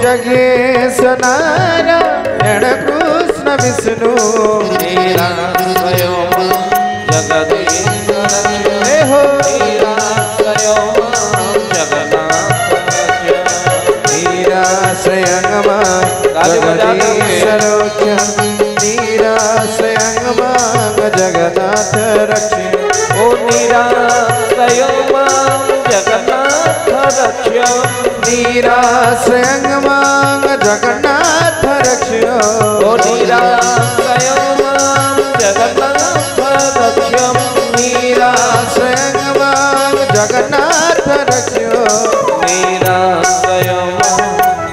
जगेश नारायण कृष्ण विष्णु निराश्रय जगदीश्वर हो निराश्रय जगन्नाथ निराश्रयं जगन्नाथ रक्ष ओ निराश्रय जगन्नाथ रक्ष निराश्रयं जगन्नाथ रक्ष ओ निराश्रय जगन्नाथ रक्ष निराश्रयं जगन्नाथ रक्ष निराश्रय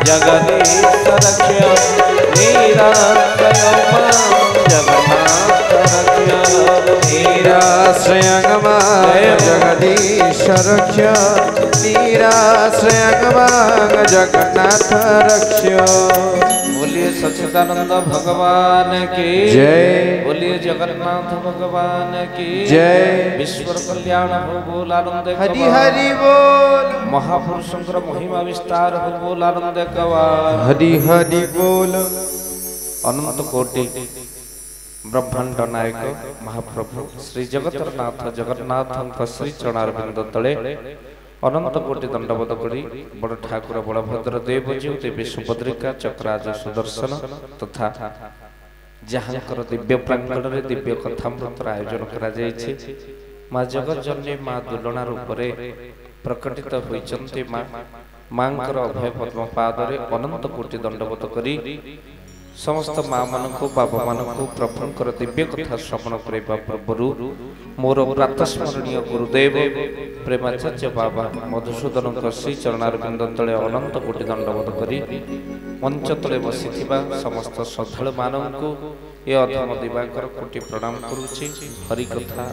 जगदीश रक्ष निराश्रय जगन्नाथ रक्ष निराश्रयं जगदीश रक्ष निराश्रयं जगन्नाथ रक्ष। बोलिए सच्चिदानंद भगवान की जय। बोलिए जगन्नाथ भगवान की जय। विश्वर कल्याण हो बोल आनंद हरि हरि बोल। महापुरुषंकर महिमा विस्तार हो बोल आनंद कवार हरि हरि बोल। अनंत कोटि ब्रह्मांड नायक महाप्रभु श्री जगतनाथ जगन्नाथ श्री चरणारविंद तले अनंत कोटि दंडवत करी बड़ ठाकुर बलभद्र देवजी देवी सुभद्रिका चक्राज सुदर्शन तथा जहाँकर दिव्य प्रांगण में दिव्य कथामृतर आयोजन करा जायछि। माँ जगत जननी माँ दुलना रूप में प्रकटित होइछन्ति मांकर अभय पद्म पादरे अनंत कोटि दंडवत करी समस्त माँ मानक बाबा मानक प्रभुंकर दिव्य कथा श्रवण करने पूर्व मोर प्रातस्मरणीय गुरुदेव प्रेमाचार्य बाबा मधुसूदन श्री चरणारविंद तले अनंत कोटि दंडवत करी मंच तले बसी समस्त श्रद्धालु मानक ये अधम दिवाकर कोटि प्रणाम करुछि। हरिकथा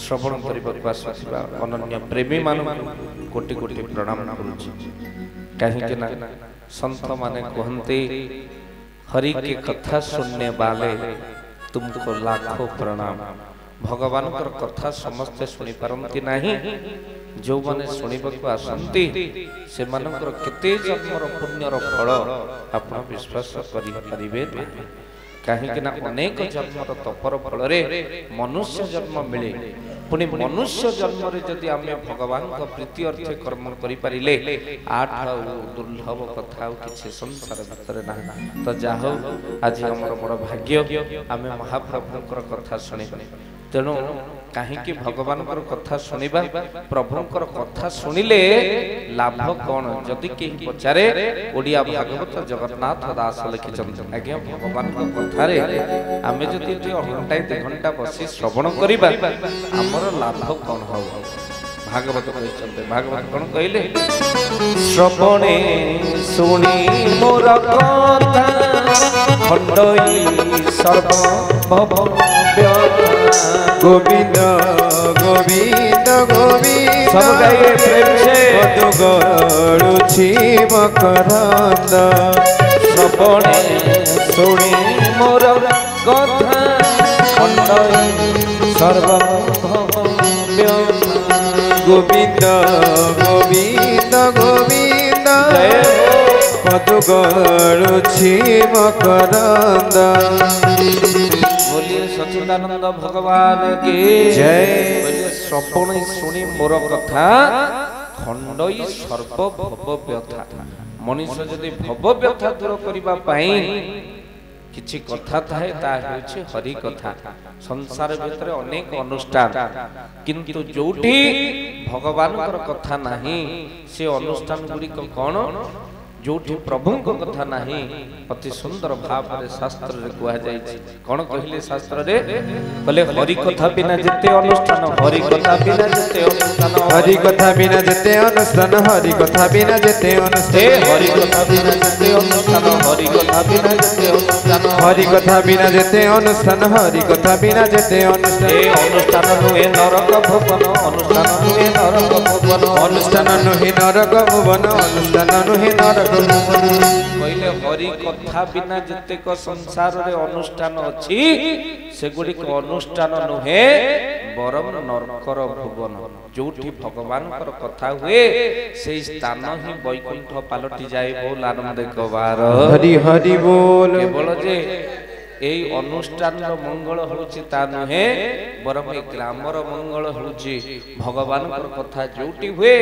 श्रवण करने आसुवा अनन्य प्रेमी मानक कोटि कोटि प्रणाम करुछि। कहीं संत माने कहते हरि की कथा सुनने वाले तुमको लाखों प्रणाम। भगवान कथा समस्ते सुनी पारंती नहीं जो माने सुनिबा आसंती से मानकर केते जन्मर पुण्यर फल आपण विश्वास करिवे कहीं अनेक जन्मर तपर फल मनुष्य जन्म मिले पुणी मनुष्य जन्म जदि आम भगवान प्रीति अर्थ कर्म करें आठ दुर्लभ कथा किसी संसार भितर ना तो जाह आज आम बड़ भाग्य आम महाप्रभुंकर कथा शुणी तेणु कहीं भगवान कथा शुणा प्रभुंकर कथा शुणिले लाभ कौन जदि कहीं पचारे ओडिया भागवत जगन्नाथ दास लिखिं आज्ञा भगवान कथार आम जदि घंटा 2 घंटा बसी श्रवण करवा आमर लाभ कौन हो भागवत कहते भागवत कौन कहले श्रवणे शुणी मोर कथा खंडई सर्व गोविंद गोविंद गोविंद सब गाइए प्रेम से गड़ुछि मकरंद श्रवणे शुणी मोर कथा खंडई सर्व गोविंद गोविंद गोविंद पदु गड़ुछि मकरंद। बोलिए सच्चिदानंद भगवान की जय। बोलिए श्रवण शुणी मोर कथा खंडई सर्व भव व्यथा मनुष्य जदि भव व्यथा दूर करबा पाई किछि कथा थाए ता हेउछि हरि कथा। संसार भितर अनेक अनुष्ठान किंतु जोठी भगवान कथा नाही से अनुष्ठान गुड़ी कौन जोठी प्रभु कथा नहीं अति सुंदर भाव में शास्त्र रे कहा जाय कौन कहले शास्त्र रे कहले हरि कथा बिना जेते अनुष्ठान हरि कथा बिना जेते अनुष्ठान हरि कथा बिना जेते अनुष्ठान हरि कथा बिना जेते अनुष्ठान हरि कथा बिना जेते अनुष्ठान हरि कथा बिना जेते अनुष्ठान हरि कथा बिना जेते अनुष्ठान हरि कथा बिना जेते अनुष्ठान अनुष्ठान नुहे नरक भुवन अनुष्ठान नुहे नरक भुवन अनुष्ठान नुहे नरक भुवन अनुष्ठान नुहे नरक कहले हरि कथा बिना जतेक संसार रे अनुष्ठान अछि सेगुडी को अनुष्ठान नुहे बरम नरकर भुवन जोठी भगवान कथा हुए से स्थान ही वैकुंठ पालटी जाए बोल आनंद कबार हरि हरि बोल केवल जे এই অনুষ্ঠানর মঙ্গল হচ্ছে তা নহে বরং এই গ্রামর মঙ্গল হচ্ছে ভগবানଙ୍କର কথা ଯୋଉଠି ହୁଏ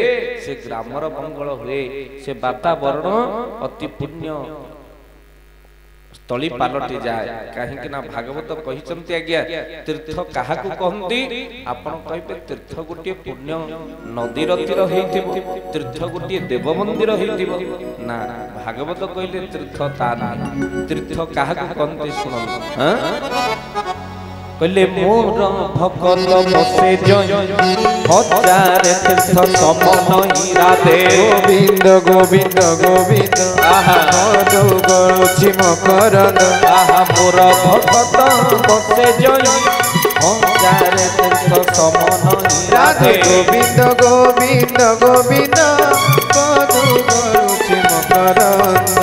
ସେ ଗ୍ରାମର ମଙ୍ଗଳ ହୁଏ ସେ ବାତାବରଣ ଅତି ପୁଣ୍ୟ स्थली पालटी जाए कहीं ना भागवत कहिचंती आज्ञा तीर्थ काहाकू कहंती आपण कहबे तीर्थ गोटे पुण्य नदीर तीर हेइथिबो तीर्थ गोटे देव मंदिर हेइथिबो ना भागवत कहले तीर्थ ता ना तीर्थ काहाकू कहंती सुनन हां कहले मोर भगत बसे जय हजार तीर्थ समन इरादे गोविंद गोविंद गोविंद आहा मधु गरुछि मकरंद आहा मोर भगत बसे जय हजार तीर्थ समन इरादे गोविंद गोविंद गोविंद मधु गरुछि मकरंद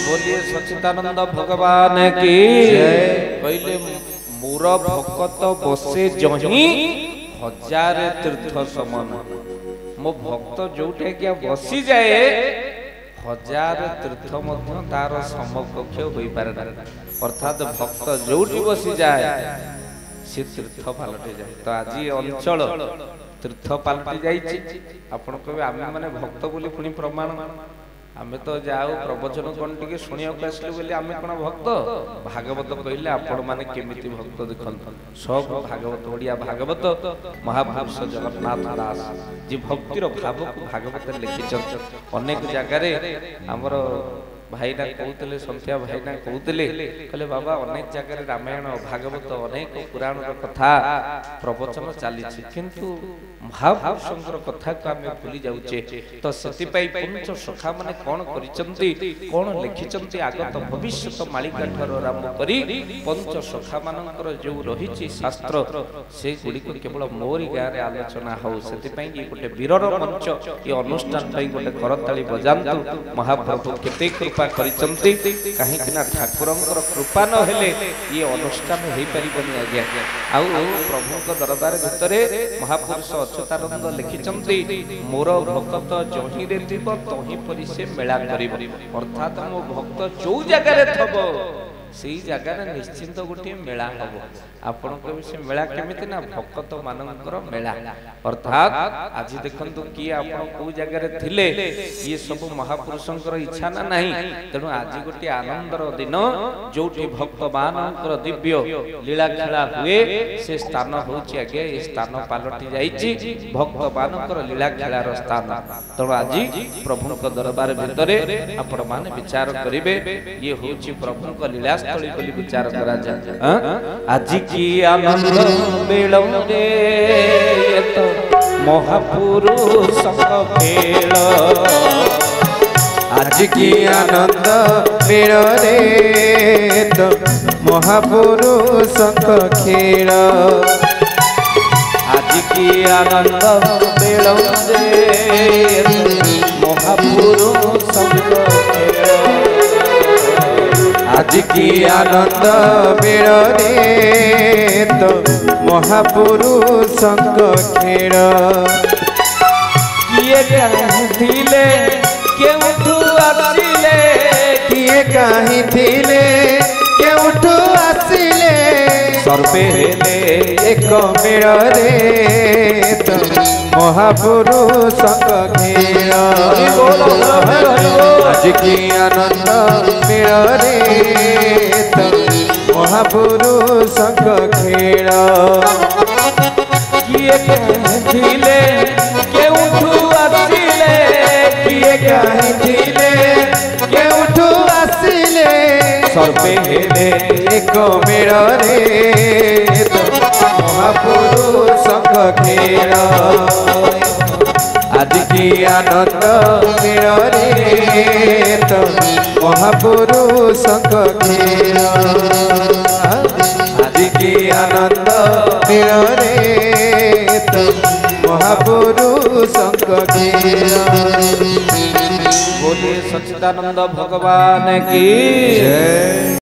बोलिए सच्चिदानंद भगवान की कहले मोर भगत बसे जही हजार तीर्थ समान मो भक्त जोटे क्या बसी जाए हजार तीर्थ मध्य तार समकक्ष होई पारे ना अर्थात भक्त जोटी बसी जाए से तीर्थ पालटी जाए तो आज अंचल तीर्थ पालटी जाइछि आपण कहबे आमे माने भक्त बोली पुनी प्रमाण आमे तो जाओ प्रवचन कोन टिके सुनिया को आसले बोली आमे कोन भक्त भागवत कहिला आपण माने केमिति भक्त देखन सब भागवत ओडिया भागवत महापुरुष जगन्नाथ दास जे भक्तिर भाव को भागवत लिखिछन अनेक जगह रे हमर भाईना कहते संध्या भाईना कहते कहले बाबा अनेक जगह रामायण भागवत अनेक पुराण कथा प्रवचन चली किंतु महापुरुषंकर कथा को आम भूली जाऊे तो से पंच सखा माने कौन करिसंती कौन लिखिसंती आगत भविष्यत मालिका ठारो आरंभ करी पंच सखा मानकर जो रही शास्त्र से गुड़ी को केवल मोरी गाँव में आलोचना हो से गोटे वीरर मंच ये अनुष्ठान गोटे करताली बजातु महाप्रभु केते कृपा करिसंती कहीं ठाकुरंकर कृपा न हेले ये अनुष्ठान हो पारिबनी आज्ञा आउ प्रभुଙ୍କ दरबार भितरे महापुरुष अच्युतानंद लिखिचंती मोर भक्त जही रे थिब तही परि से मेला करिब अर्थात मो भक्त जो जगह रे थबो सेई जगह रे निश्चिंत गोटे मेला हबो आपण को से मेला केमिति ना भक्त मानकर मेला अर्थात आज देखंतु कि आपण को जगह रे थिले ये सब महापुरुषंकर इच्छा ना नहीं तेणु आज गोटे आनंदर दिन जोठी भक्त मानकर दिव्य लीला खेला हुए से स्थान होची आगे ए स्थान पालटी जाईची भक्त मानकर लीला खेलार स्थान तेणु आज प्रभुक दरबार भितरे आपण माने विचार करिवे ये होची प्रभुक लीला स्थली बोली विचार करा जाय आज की आनंद मिलौरे ये तो महापुरुष खेल आज की आनंद मेरे रे तो महापुरुष खेल आज की आनंद मिलौरे महापुरुष खेल आज की आनंद मेरे रे तो महापुरुष खेल किए कहथिले केउठु आसिले किए कहीं थिले केउठु आसिले सर्वे हेले एक मेरे रे तो महापुरुष खेल आज की आनंद मेरे रे तो महापुरुष खेल किए कहथिले केउठु आसिले किए कहीं थिले केउठु आसिले सर्वे हेले एक मेरे रे तो महापुरुष खेल आज की आनंद मेरे रे तो महापुरुष खेल आज की आनंद मेरे रे तो महापुरुष खेल बोले सच्चिदानंद भगवान की जय।